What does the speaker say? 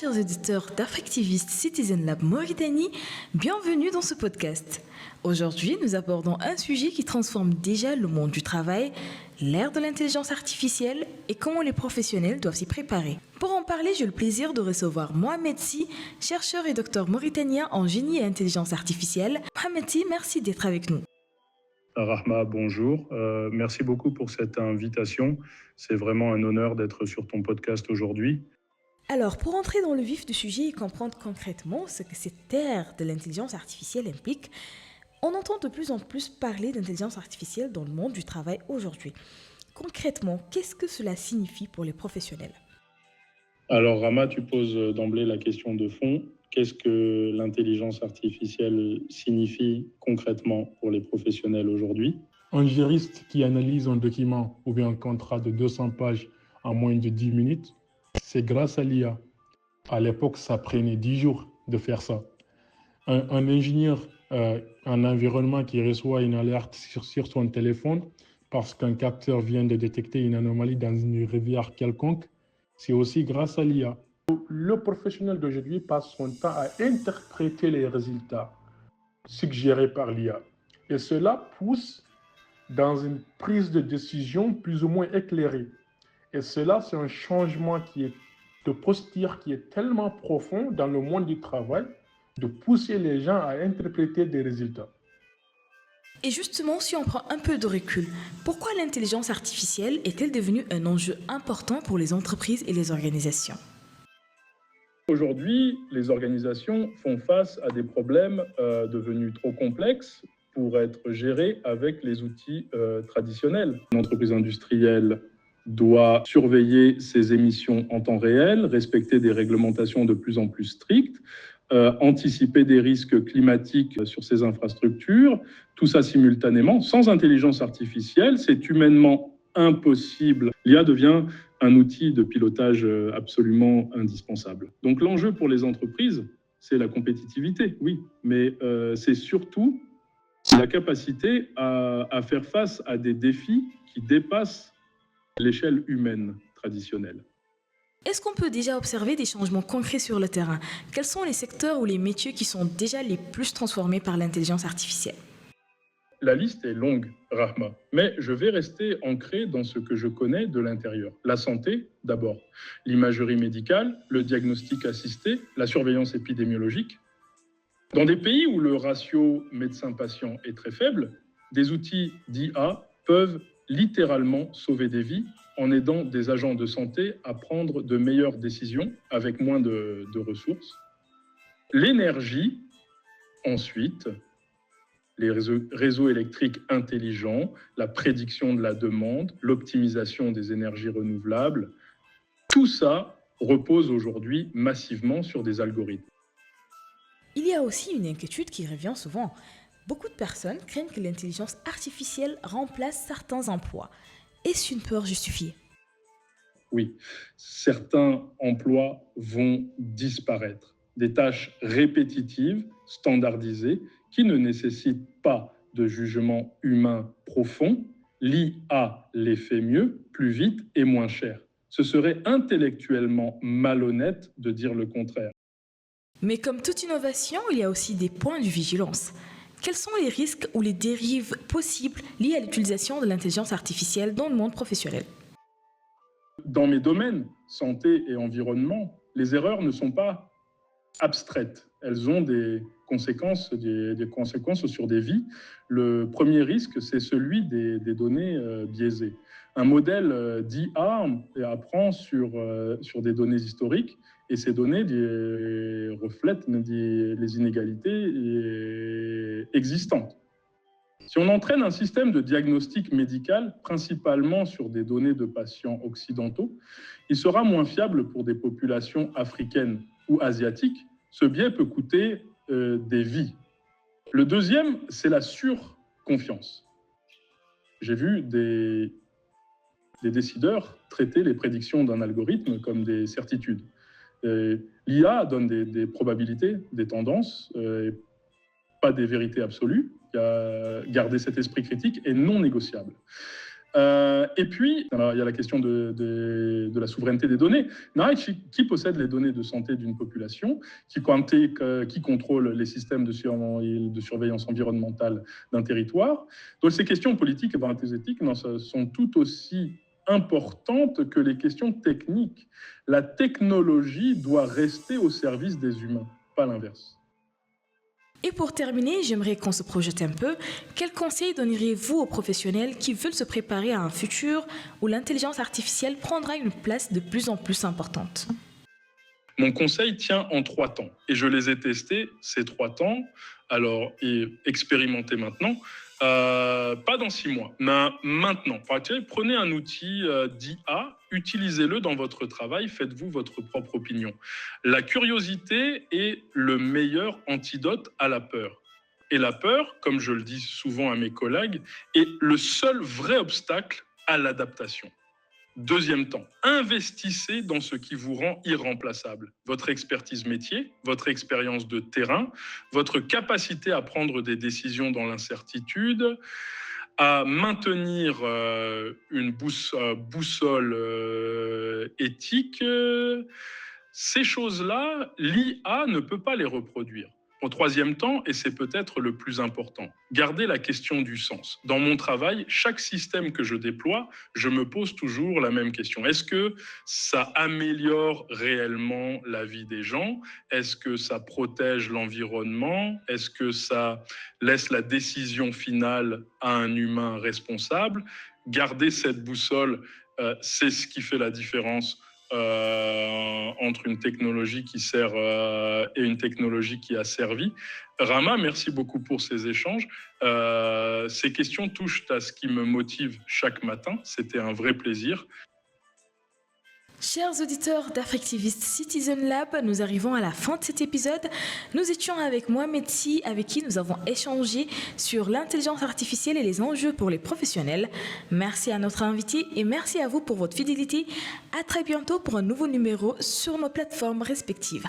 chers auditeurs d'Africtivist Citizen Lab Mauritanie, bienvenue dans ce podcast. Aujourd'hui, nous abordons un sujet qui transforme déjà le monde du travail, l'ère de l'intelligence artificielle et comment les professionnels doivent s'y préparer. Pour en parler, j'ai le plaisir de recevoir Mohamed Sy, chercheur et docteur mauritanien en génie et intelligence artificielle. Mohamed Sy, merci d'être avec nous. Rahma, bonjour. Merci beaucoup pour cette invitation. C'est vraiment un honneur d'être sur ton podcast aujourd'hui. Alors, pour entrer dans le vif du sujet et comprendre concrètement ce que cette ère de l'intelligence artificielle implique, on entend de plus en plus parler d'intelligence artificielle dans le monde du travail aujourd'hui. Concrètement, qu'est-ce que cela signifie pour les professionnels ? Alors, Rahma, tu poses d'emblée la question de fond. Qu'est-ce que l'intelligence artificielle signifie concrètement pour les professionnels aujourd'hui ? Un juriste qui analyse un document ou bien un contrat de 200 pages en moins de 10 minutes, c'est grâce à l'IA. À l'époque, ça prenait 10 jours de faire ça. Un ingénieur en environnement qui reçoit une alerte sur son téléphone parce qu'un capteur vient de détecter une anomalie dans une rivière quelconque, c'est aussi grâce à l'IA. Le professionnel d'aujourd'hui passe son temps à interpréter les résultats suggérés par l'IA. Et cela pousse dans une prise de décision plus ou moins éclairée. Et cela, c'est un changement de posture qui est tellement profond dans le monde du travail, de pousser les gens à interpréter des résultats. Et justement, si on prend un peu de recul, pourquoi l'intelligence artificielle est-elle devenue un enjeu important pour les entreprises et les organisations ? Aujourd'hui, les organisations font face à des problèmes devenus trop complexes pour être gérés avec les outils traditionnels. Une entreprise industrielle doit surveiller ses émissions en temps réel, respecter des réglementations de plus en plus strictes, anticiper des risques climatiques sur ses infrastructures, tout ça simultanément. Sans intelligence artificielle, c'est humainement impossible. L'IA devient un outil de pilotage absolument indispensable. Donc l'enjeu pour les entreprises, c'est la compétitivité, oui, mais c'est surtout la capacité à faire face à des défis qui dépassent l'échelle humaine traditionnelle. Est-ce qu'on peut déjà observer des changements concrets sur le terrain ? Quels sont les secteurs ou les métiers qui sont déjà les plus transformés par l'intelligence artificielle ? La liste est longue, Rahma, mais je vais rester ancré dans ce que je connais de l'intérieur. La santé, d'abord. L'imagerie médicale, le diagnostic assisté, la surveillance épidémiologique. Dans des pays où le ratio médecin-patient est très faible, des outils d'IA peuvent littéralement sauver des vies en aidant des agents de santé à prendre de meilleures décisions avec moins de ressources. L'énergie, ensuite, les réseaux électriques intelligents, la prédiction de la demande, l'optimisation des énergies renouvelables, tout ça repose aujourd'hui massivement sur des algorithmes. Il y a aussi une inquiétude qui revient souvent. Beaucoup de personnes craignent que l'intelligence artificielle remplace certains emplois. Est-ce une peur justifiée ? Oui, certains emplois vont disparaître. Des tâches répétitives, standardisées, qui ne nécessitent pas de jugement humain profond. L'IA les fait mieux, plus vite et moins cher. Ce serait intellectuellement malhonnête de dire le contraire. Mais comme toute innovation, il y a aussi des points de vigilance. Quels sont les risques ou les dérives possibles liées à l'utilisation de l'intelligence artificielle dans le monde professionnel ? Dans mes domaines, santé et environnement, les erreurs ne sont pas abstraites. Elles ont des conséquences sur des vies. Le premier risque, c'est celui des données biaisées. Un modèle d'IA apprend sur des données historiques et ces données reflètent les inégalités existantes. Si on entraîne un système de diagnostic médical, principalement sur des données de patients occidentaux, il sera moins fiable pour des populations africaines ou asiatiques. Ce biais peut coûter des vies. Le deuxième, c'est la surconfiance. J'ai vu des décideurs traiter les prédictions d'un algorithme comme des certitudes. L'IA donne des probabilités, des tendances, pas des vérités absolues. Garder cet esprit critique est non négociable. Et puis, alors, il y a la question de la souveraineté des données. Mais qui possède les données de santé d'une population, qui contrôle les systèmes de surveillance environnementale d'un territoire. Donc ces questions politiques et éthiques sont tout aussi importantes que les questions techniques. La technologie doit rester au service des humains, pas l'inverse. Et pour terminer, j'aimerais qu'on se projette un peu. Quels conseils donneriez-vous aux professionnels qui veulent se préparer à un futur où l'intelligence artificielle prendra une place de plus en plus importante ? Mon conseil tient en 3 temps. Et je les ai testés, ces 3 temps, et expérimentés maintenant. Pas dans 6 mois, mais maintenant. Prenez un outil d'IA, utilisez-le dans votre travail, faites-vous votre propre opinion. La curiosité est le meilleur antidote à la peur. Et la peur, comme je le dis souvent à mes collègues, est le seul vrai obstacle à l'adaptation. Deuxième temps, investissez dans ce qui vous rend irremplaçable. Votre expertise métier, votre expérience de terrain, votre capacité à prendre des décisions dans l'incertitude, à maintenir une boussole éthique. Ces choses-là, l'IA ne peut pas les reproduire. Au 3e temps, et c'est peut-être le plus important, garder la question du sens. Dans mon travail, chaque système que je déploie, je me pose toujours la même question. Est-ce que ça améliore réellement la vie des gens ? Est-ce que ça protège l'environnement ? Est-ce que ça laisse la décision finale à un humain responsable ? Garder cette boussole, c'est ce qui fait la différence entre une technologie qui sert et une technologie qui a servi. Rama, merci beaucoup pour ces échanges. Ces questions touchent à ce qui me motive chaque matin. C'était un vrai plaisir. Chers auditeurs d'Africtivist Citizen Lab, nous arrivons à la fin de cet épisode. Nous étions avec Mohamed Sy, avec qui nous avons échangé sur l'intelligence artificielle et les enjeux pour les professionnels. Merci à notre invité et merci à vous pour votre fidélité. À très bientôt pour un nouveau numéro sur nos plateformes respectives.